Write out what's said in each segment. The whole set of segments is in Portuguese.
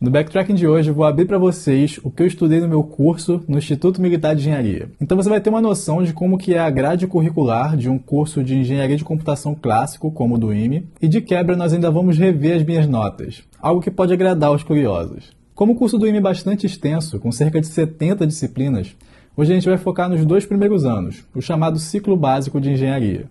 No backtracking de hoje eu vou abrir para vocês o que eu estudei no meu curso no Instituto Militar de Engenharia. Então você vai ter uma noção de como que é a grade curricular de um curso de Engenharia de Computação clássico, como o do IME, e de quebra nós ainda vamos rever as minhas notas, algo que pode agradar os curiosos. Como o curso do IME é bastante extenso, com cerca de 70 disciplinas, hoje a gente vai focar nos 2 primeiros anos, o chamado ciclo básico de engenharia.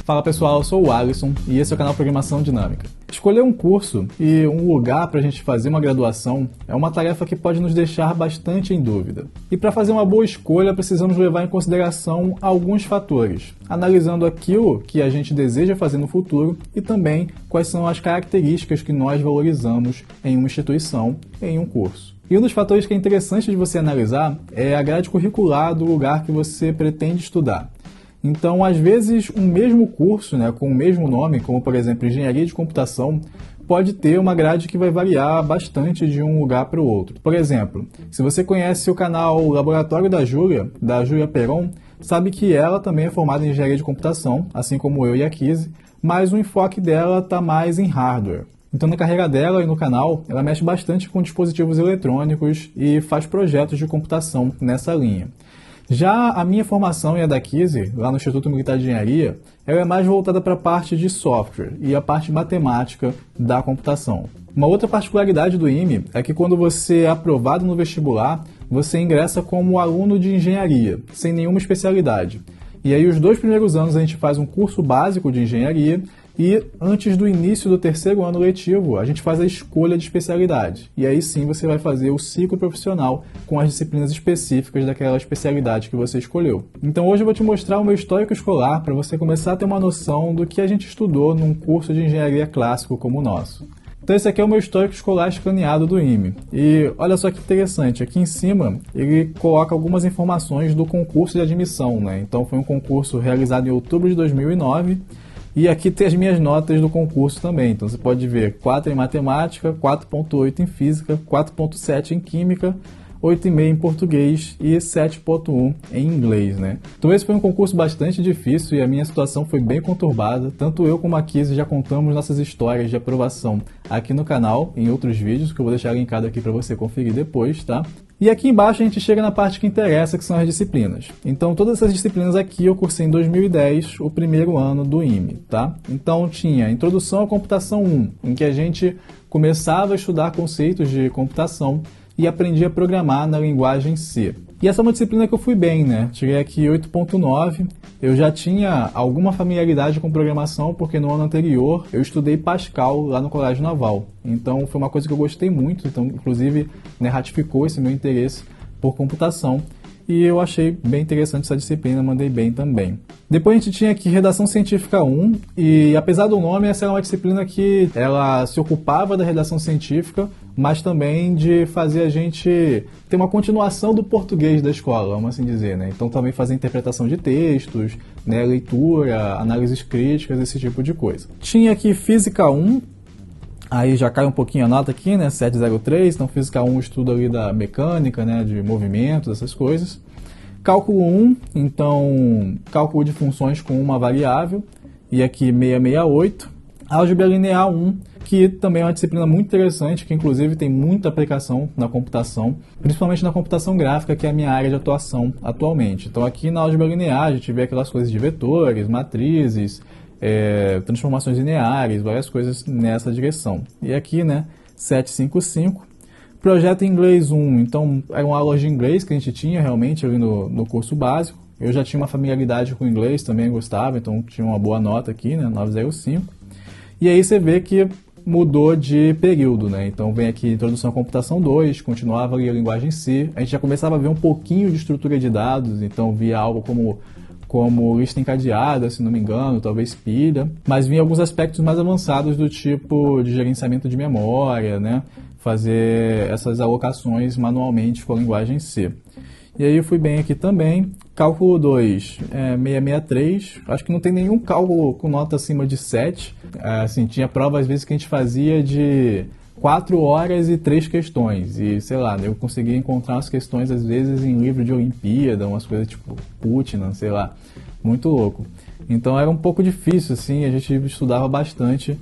Fala pessoal, eu sou o Alisson e esse é o canal Programação Dinâmica. Escolher um curso e um lugar para a gente fazer uma graduação é uma tarefa que pode nos deixar bastante em dúvida. E para fazer uma boa escolha precisamos levar em consideração alguns fatores, analisando aquilo que a gente deseja fazer no futuro e também quais são as características que nós valorizamos em uma instituição, em um curso. E um dos fatores que é interessante de você analisar é a grade curricular do lugar que você pretende estudar. Então, às vezes, um mesmo curso, com o mesmo nome, como por exemplo Engenharia de Computação, pode ter uma grade que vai variar bastante de um lugar para o outro. Por exemplo, se você conhece o canal Laboratório da Júlia Peron, sabe que ela também é formada em Engenharia de Computação, assim como eu e a Kizzy, mas o enfoque dela está mais em hardware. Então, na carreira dela e no canal, ela mexe bastante com dispositivos eletrônicos e faz projetos de computação nessa linha. Já a minha formação e a da Kizzy, lá no Instituto Militar de Engenharia, ela é mais voltada para a parte de software e a parte matemática da computação. Uma outra particularidade do IME é que quando você é aprovado no vestibular, você ingressa como aluno de engenharia, sem nenhuma especialidade. E aí os 2 primeiros anos a gente faz um curso básico de engenharia e antes do início do 3º ano letivo, a gente faz a escolha de especialidade. E aí sim você vai fazer o ciclo profissional com as disciplinas específicas daquela especialidade que você escolheu. Então hoje eu vou te mostrar o meu histórico escolar para você começar a ter uma noção do que a gente estudou num curso de engenharia clássico como o nosso. Então esse aqui é o meu histórico escolar escaneado do IME. E olha só que interessante, aqui em cima ele coloca algumas informações do concurso de admissão, Então foi um concurso realizado em outubro de 2009. E aqui tem as minhas notas do concurso também. Então você pode ver 4 em matemática, 4.8 em física, 4.7 em química, 8,5 em português e 7.1 em inglês, Então esse foi um concurso bastante difícil e a minha situação foi bem conturbada. Tanto eu como a Kizzy já contamos nossas histórias de aprovação aqui no canal, em outros vídeos, que eu vou deixar linkado aqui para você conferir depois, tá? E aqui embaixo a gente chega na parte que interessa, que são as disciplinas. Então todas essas disciplinas aqui eu cursei em 2010, o primeiro ano do IME, tá? Então tinha Introdução à Computação 1, em que a gente começava a estudar conceitos de computação e aprendia a programar na linguagem C. E essa é uma disciplina que eu fui bem, Tirei aqui 8.9. Eu já tinha alguma familiaridade com programação, porque no ano anterior eu estudei Pascal lá no Colégio Naval. Então foi uma coisa que eu gostei muito, então inclusive ratificou esse meu interesse por computação. E eu achei bem interessante essa disciplina, mandei bem também. Depois a gente tinha aqui Redação Científica 1, e apesar do nome, essa era uma disciplina que ela se ocupava da redação científica, mas também de fazer a gente ter uma continuação do português da escola, vamos assim dizer, Então também fazer interpretação de textos, leitura, análises críticas, esse tipo de coisa. Tinha aqui Física 1, aí já cai um pouquinho a nota aqui, 703, então Física 1 estudo ali da mecânica, de movimentos, essas coisas. Cálculo 1, então cálculo de funções com uma variável, e aqui 668. Álgebra Linear 1, que também é uma disciplina muito interessante, que inclusive tem muita aplicação na computação, principalmente na computação gráfica, que é a minha área de atuação atualmente. Então aqui na Álgebra Linear a gente vê aquelas coisas de vetores, matrizes, transformações lineares, várias coisas nessa direção. E aqui, 755. Projeto em Inglês 1, então eram aulas de inglês que a gente tinha realmente ali no curso básico. Eu já tinha uma familiaridade com inglês, também gostava, então tinha uma boa nota aqui, 905. E aí você vê que mudou de período, Então vem aqui Introdução à Computação 2, continuava ali a linguagem C. A gente já começava a ver um pouquinho de estrutura de dados, então via algo como lista encadeada, se não me engano, talvez pilha, mas vinha alguns aspectos mais avançados do tipo de gerenciamento de memória, fazer essas alocações manualmente com a linguagem C. E aí eu fui bem aqui também. Cálculo 2, 663. Acho que não tem nenhum cálculo com nota acima de 7. Assim, tinha prova às vezes que a gente fazia de 4 horas e 3 questões. E, sei lá, eu conseguia encontrar umas questões às vezes em livro de Olimpíada, umas coisas tipo Putin, sei lá. Muito louco. Então era um pouco difícil, assim, a gente estudava bastante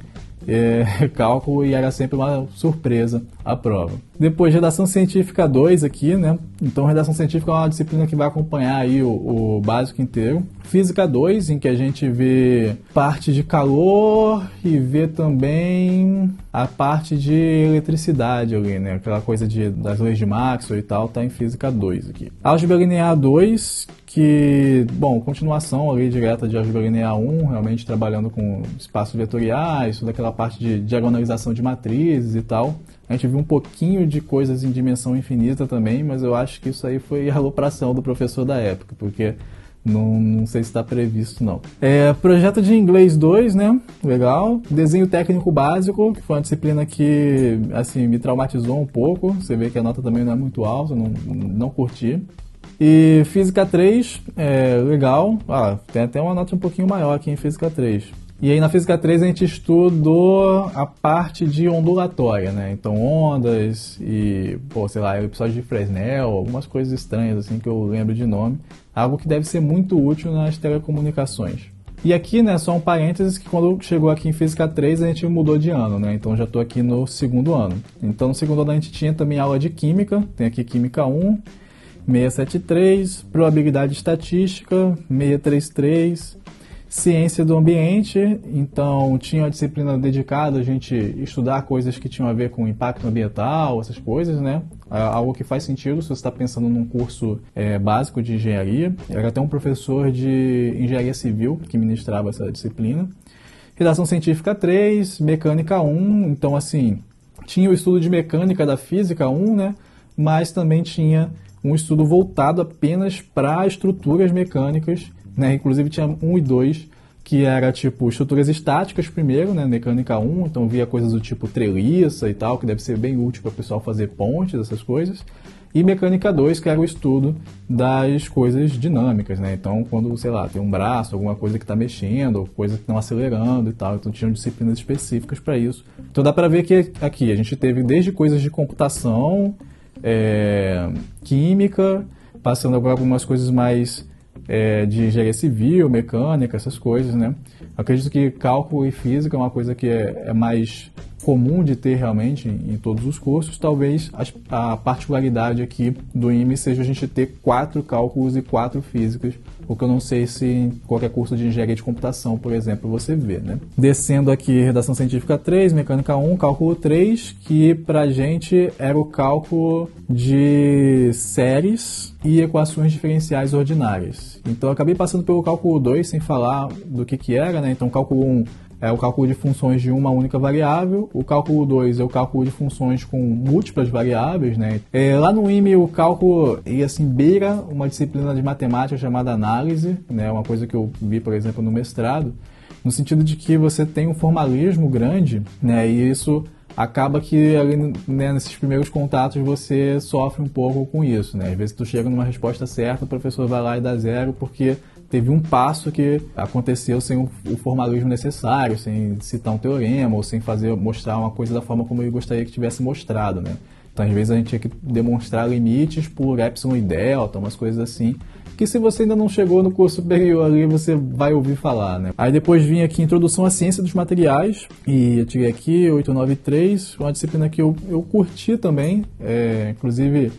cálculo, e era sempre uma surpresa a prova. Depois, redação científica 2 aqui, né? Então, redação científica é uma disciplina que vai acompanhar aí o básico inteiro. Física 2, em que a gente vê parte de calor e vê também a parte de eletricidade ali, né? Aquela coisa das leis de Maxwell e tal, tá em Física 2 aqui. Álgebra linear 2, que, bom, continuação ali direta de álgebra linear 1, realmente trabalhando com espaços vetoriais, toda aquela parte de diagonalização de matrizes e tal. A gente viu um pouquinho de coisas em dimensão infinita também, mas eu acho que isso aí foi alopração do professor da época, porque não sei se está previsto, não. Projeto de inglês 2, né? Legal. Desenho técnico básico, que foi uma disciplina que, assim, me traumatizou um pouco. Você vê que a nota também não é muito alta, não curti. E Física 3, legal. Tem até uma nota um pouquinho maior aqui em Física 3. E aí na Física 3 a gente estudou a parte de ondulatória, né? Então ondas e, sei lá, episódio de Fresnel, algumas coisas estranhas assim que eu lembro de nome. Algo que deve ser muito útil nas telecomunicações. E aqui, né, só um parênteses, que quando chegou aqui em Física 3 a gente mudou de ano, né? Então já estou aqui no segundo ano. Então no segundo ano a gente tinha também aula de Química, tem aqui Química 1, 673, Probabilidade Estatística, 633, Ciência do Ambiente. Então tinha uma disciplina dedicada a gente estudar coisas que tinham a ver com impacto ambiental, essas coisas, né? Algo que faz sentido se você está pensando num curso básico de engenharia. Era até um professor de engenharia civil que ministrava essa disciplina. Redação científica 3, mecânica 1, então assim, tinha o estudo de mecânica da física 1, né? Mas também tinha um estudo voltado apenas para estruturas mecânicas, né? Inclusive tinha 1 e 2, que era tipo estruturas estáticas primeiro, né? Mecânica 1, então via coisas do tipo treliça e tal, que deve ser bem útil para o pessoal fazer pontes, essas coisas. E mecânica 2, que era o estudo das coisas dinâmicas, né? Então, quando, sei lá, tem um braço, alguma coisa que está mexendo, ou coisa que estão acelerando e tal, então tinham disciplinas específicas para isso. Então dá para ver que aqui a gente teve desde coisas de computação, química, passando agora algumas coisas mais de engenharia civil, mecânica, essas coisas, né? Acredito que cálculo e física é uma coisa que é mais comum de ter realmente em todos os cursos. Talvez a particularidade aqui do IME seja a gente ter 4 cálculos e 4 físicas, o que eu não sei se em qualquer curso de engenharia de computação, por exemplo, você vê, né? Descendo aqui, redação científica 3, mecânica 1, cálculo 3, que pra gente era o cálculo de séries e equações diferenciais ordinárias. Então eu acabei passando pelo cálculo 2 sem falar do que era, né? Então cálculo 1 é o cálculo de funções de uma única variável, o cálculo 2 é o cálculo de funções com múltiplas variáveis, né? Lá no IME o cálculo assim, beira uma disciplina de matemática chamada análise, né? Uma coisa que eu vi, por exemplo, no mestrado, no sentido de que você tem um formalismo grande, né? E isso acaba que ali, né, nesses primeiros contatos você sofre um pouco com isso, né? Às vezes tu chega numa resposta certa, o professor vai lá e dá 0 porque teve um passo que aconteceu sem o formalismo necessário, sem citar um teorema ou sem mostrar uma coisa da forma como ele gostaria que tivesse mostrado, né? Então, às vezes, a gente tinha que demonstrar limites por epsilon e delta, umas coisas assim, que se você ainda não chegou no curso superior ali, você vai ouvir falar, né? Aí depois vinha aqui Introdução à Ciência dos Materiais, e eu tirei aqui 893, uma disciplina que eu curti também, inclusive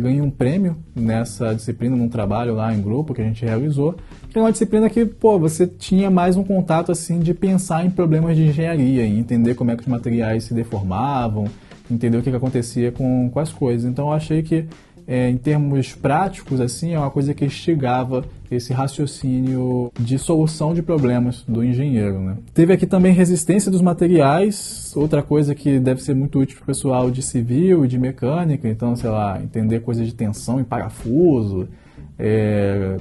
ganhei um prêmio nessa disciplina, num trabalho lá em grupo que a gente realizou, que é uma disciplina que, você tinha mais um contato, assim, de pensar em problemas de engenharia, e entender como é que os materiais se deformavam, entender o que acontecia com as coisas. Então eu achei que, em termos práticos, assim, é uma coisa que instigava esse raciocínio de solução de problemas do engenheiro, né? Teve aqui também resistência dos materiais, outra coisa que deve ser muito útil para o pessoal de civil e de mecânica, então, sei lá, entender coisas de tensão em parafuso,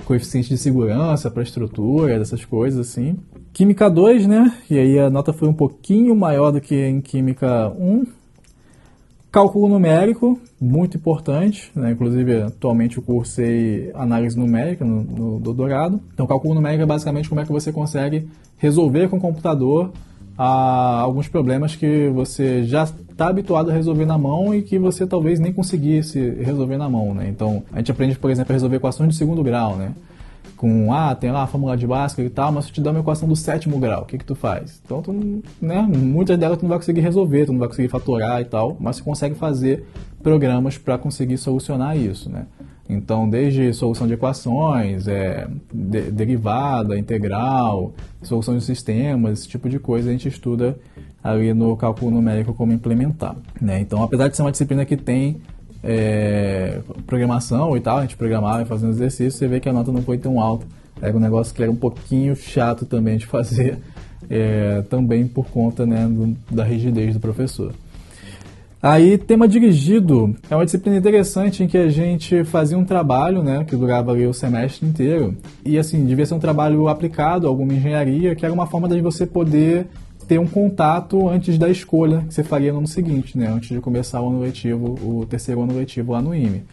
coeficiente de segurança para estrutura, essas coisas assim. Química 2, né? E aí a nota foi um pouquinho maior do que em Química 1. Cálculo numérico, muito importante, né? Inclusive atualmente eu cursei análise numérica no doutorado. Então cálculo numérico é basicamente como é que você consegue resolver com o computador alguns problemas que você já está habituado a resolver na mão e que você talvez nem conseguisse resolver na mão, né? Então a gente aprende, por exemplo, a resolver equações de segundo grau, né? tem lá a fórmula de Bhaskara e tal, mas se eu te dá uma equação do 7º grau, o que tu faz? Então, muitas delas tu não vai conseguir resolver, tu não vai conseguir fatorar e tal, mas você consegue fazer programas para conseguir solucionar isso, né? Então, desde solução de equações, derivada, integral, solução de sistemas, esse tipo de coisa a gente estuda ali no cálculo numérico como implementar, né? Então, apesar de ser uma disciplina que tem programação e tal, a gente programava e fazendo exercício, você vê que a nota não foi tão alta. Era um negócio que era um pouquinho chato também de fazer, também por conta, né, da rigidez do professor. Aí, tema dirigido é uma disciplina interessante em que a gente fazia um trabalho, né, que durava ali o semestre inteiro, e assim, devia ser um trabalho aplicado a alguma engenharia, que era uma forma de você poder ter um contato antes da escolha que você faria no ano seguinte, né, antes de começar o ano letivo, o terceiro ano letivo lá no IME.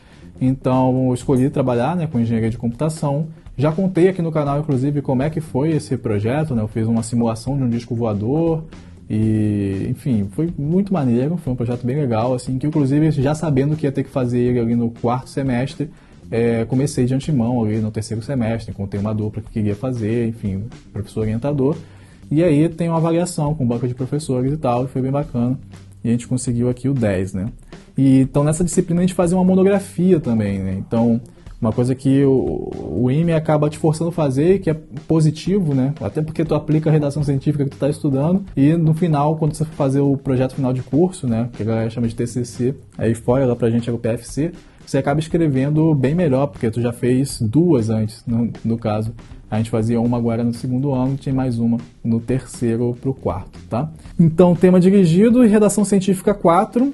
Então, eu escolhi trabalhar, né, com engenharia de computação. Já contei aqui no canal, inclusive, como é que foi esse projeto, né, eu fiz uma simulação de um disco voador. E, enfim, foi muito maneiro, foi um projeto bem legal, assim, que inclusive já sabendo que ia ter que fazer ele ali no 4º semestre, comecei de antemão ali no 3º semestre, encontrei uma dupla que queria fazer, enfim, professor orientador, e aí tem uma avaliação com banca de professores e tal, e foi bem bacana, e a gente conseguiu aqui o 10, né? E, então nessa disciplina a gente fazia uma monografia também, né? Então, uma coisa que o IME acaba te forçando a fazer, que é positivo, né? Até porque tu aplica a redação científica que tu está estudando e no final, quando você for fazer o projeto final de curso, né? Que a galera chama de TCC, aí fora lá pra gente é o PFC, você acaba escrevendo bem melhor, porque tu já fez 2 antes, no caso. A gente fazia uma agora no 2º ano, tinha mais uma no 3º pro 4º, tá? Então, tema dirigido e redação científica 4,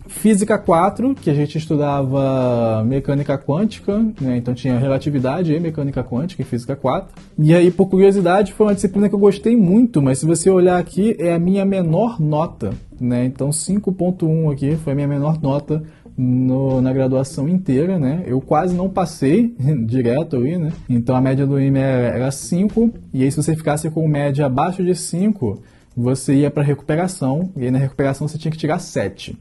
Física 4, que a gente estudava mecânica quântica, né? Então tinha relatividade e mecânica quântica em Física 4. E aí, por curiosidade, foi uma disciplina que eu gostei muito, mas se você olhar aqui, é a minha menor nota, né? Então 5.1 aqui foi a minha menor nota na graduação inteira, né? Eu quase não passei direto ali, né? Então a média do IME era 5, e aí se você ficasse com média abaixo de 5, você ia para recuperação, e aí na recuperação você tinha que tirar 7.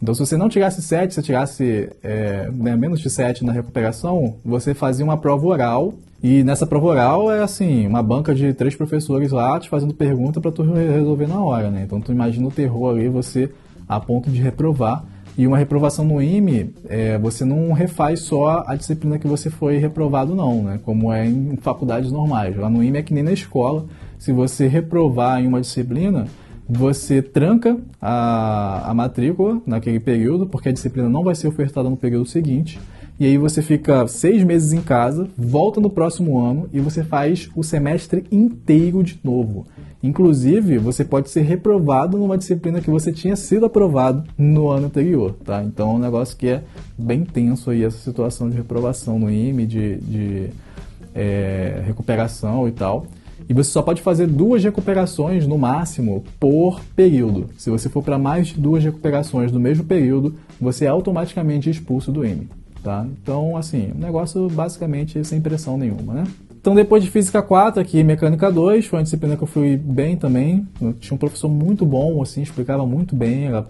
Então, se você não tirasse 7, se você tirasse menos de 7 na recuperação, você fazia uma prova oral. E nessa prova oral é assim, uma banca de 3 professores lá te fazendo pergunta para tu resolver na hora, né? Então, tu imagina o terror ali, você a ponto de reprovar. E uma reprovação no IME, você não refaz só a disciplina que você foi reprovado não, né? Como é em faculdades normais. Lá no IME é que nem na escola. Se você reprovar em uma disciplina, você tranca a matrícula naquele período, porque a disciplina não vai ser ofertada no período seguinte, e aí você fica 6 meses em casa, volta no próximo ano e você faz o semestre inteiro de novo. Inclusive, você pode ser reprovado numa disciplina que você tinha sido aprovado no ano anterior, tá? Então é um negócio que é bem tenso aí, essa situação de reprovação no IME, de recuperação e tal. E você só pode fazer 2 recuperações no máximo por período. Se você for para mais de 2 recuperações no mesmo período, você é automaticamente expulso do IME, tá? Então, assim, um negócio basicamente sem pressão nenhuma, né? Então, depois de Física 4, aqui Mecânica 2, foi uma disciplina que eu fui bem também. Eu tinha um professor muito bom, assim, explicava muito bem, era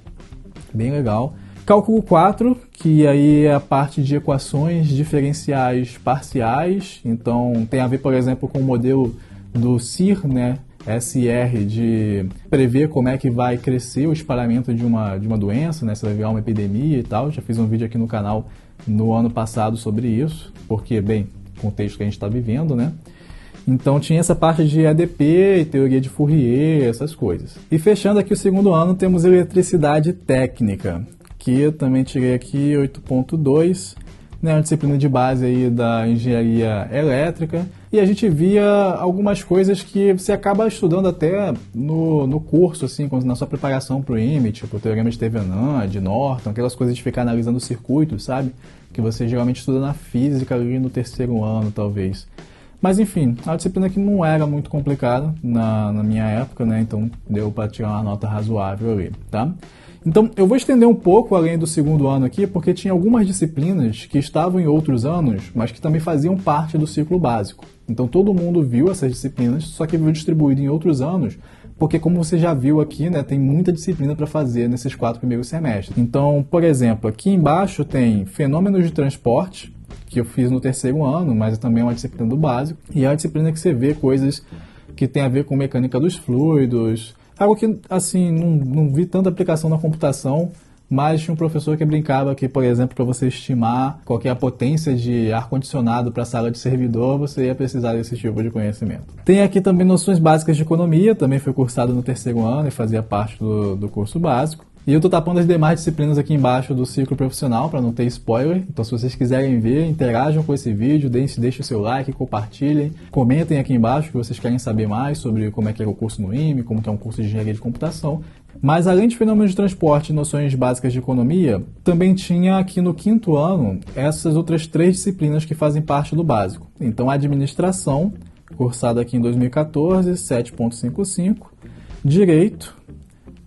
bem legal. Cálculo 4, que aí é a parte de equações diferenciais parciais. Então, tem a ver, por exemplo, com o modelo do SIR, né, SR, de prever como é que vai crescer o espalhamento de uma doença, né, se vai virar uma epidemia e tal. Já fiz um vídeo aqui no canal no ano passado sobre isso, porque, bem, contexto que a gente está vivendo, né. Então tinha essa parte de ADP e teoria de Fourier, essas coisas. E fechando aqui o 2º ano, temos eletricidade técnica, que eu também tirei aqui 8.2, né, uma disciplina de base aí da engenharia elétrica, e a gente via algumas coisas que você acaba estudando até no curso, assim, na sua preparação para o IME, tipo o teorema de Thevenin, de Norton, aquelas coisas de ficar analisando circuitos, sabe? Que você geralmente estuda na física ali no 3º ano, talvez. Mas enfim, a disciplina que não era muito complicada na minha época, né? Então deu para tirar uma nota razoável ali, tá? Então, eu vou estender um pouco além do 2º ano aqui, porque tinha algumas disciplinas que estavam em outros anos, mas que também faziam parte do ciclo básico. Então, todo mundo viu essas disciplinas, só que viu distribuído em outros anos, porque como você já viu aqui, né, tem muita disciplina para fazer nesses 4 primeiros semestres. Então, por exemplo, aqui embaixo tem fenômenos de transporte, que eu fiz no terceiro ano, mas também é uma disciplina do básico, e é uma disciplina que você vê coisas que tem a ver com mecânica dos fluidos, algo que, assim, não vi tanta aplicação na computação, mas tinha um professor que brincava que, por exemplo, para você estimar qual que é a potência de ar-condicionado para a sala de servidor, você ia precisar desse tipo de conhecimento. Tem aqui também noções básicas de economia, também foi cursado no terceiro ano e fazia parte do curso básico. E eu estou tapando as demais disciplinas aqui embaixo do ciclo profissional para não ter spoiler. Então, se vocês quiserem ver, interajam com esse vídeo, deixem o seu like, compartilhem, comentem aqui embaixo que vocês querem saber mais sobre como é que é o curso no IME, como que é um curso de engenharia de computação. Mas além de fenômenos de transporte e noções básicas de economia, também tinha aqui no quinto ano essas outras 3 disciplinas que fazem parte do básico. Então, a administração, cursada aqui em 2014, 7.55, direito,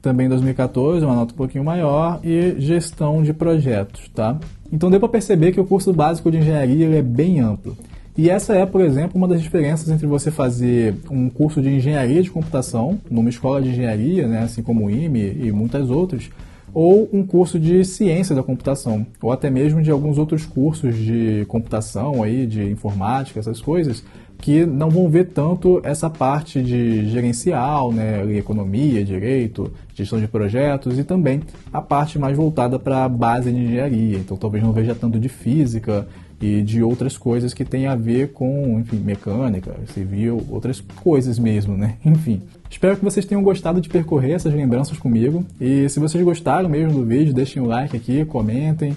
também em 2014, uma nota um pouquinho maior, e gestão de projetos, tá? Então deu para perceber que o curso básico de engenharia ele é bem amplo. E essa é, por exemplo, uma das diferenças entre você fazer um curso de engenharia de computação, numa escola de engenharia, né, assim como o IME e muitas outras, ou um curso de ciência da computação, ou até mesmo de alguns outros cursos de computação, aí, de informática, essas coisas, que não vão ver tanto essa parte de gerencial, né, economia, direito, gestão de projetos e também a parte mais voltada para a base de engenharia. Então talvez não veja tanto de física e de outras coisas que tem a ver com, enfim, mecânica, civil, outras coisas mesmo, né? Enfim, espero que vocês tenham gostado de percorrer essas lembranças comigo e se vocês gostaram mesmo do vídeo, deixem um like aqui, comentem,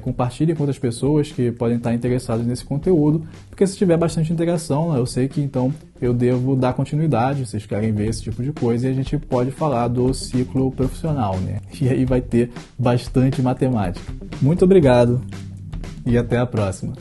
compartilhem com outras pessoas que podem estar interessadas nesse conteúdo, porque se tiver bastante interação, eu sei que então eu devo dar continuidade, vocês querem ver esse tipo de coisa e a gente pode falar do ciclo profissional, né? E aí vai ter bastante matemática. Muito obrigado e até a próxima.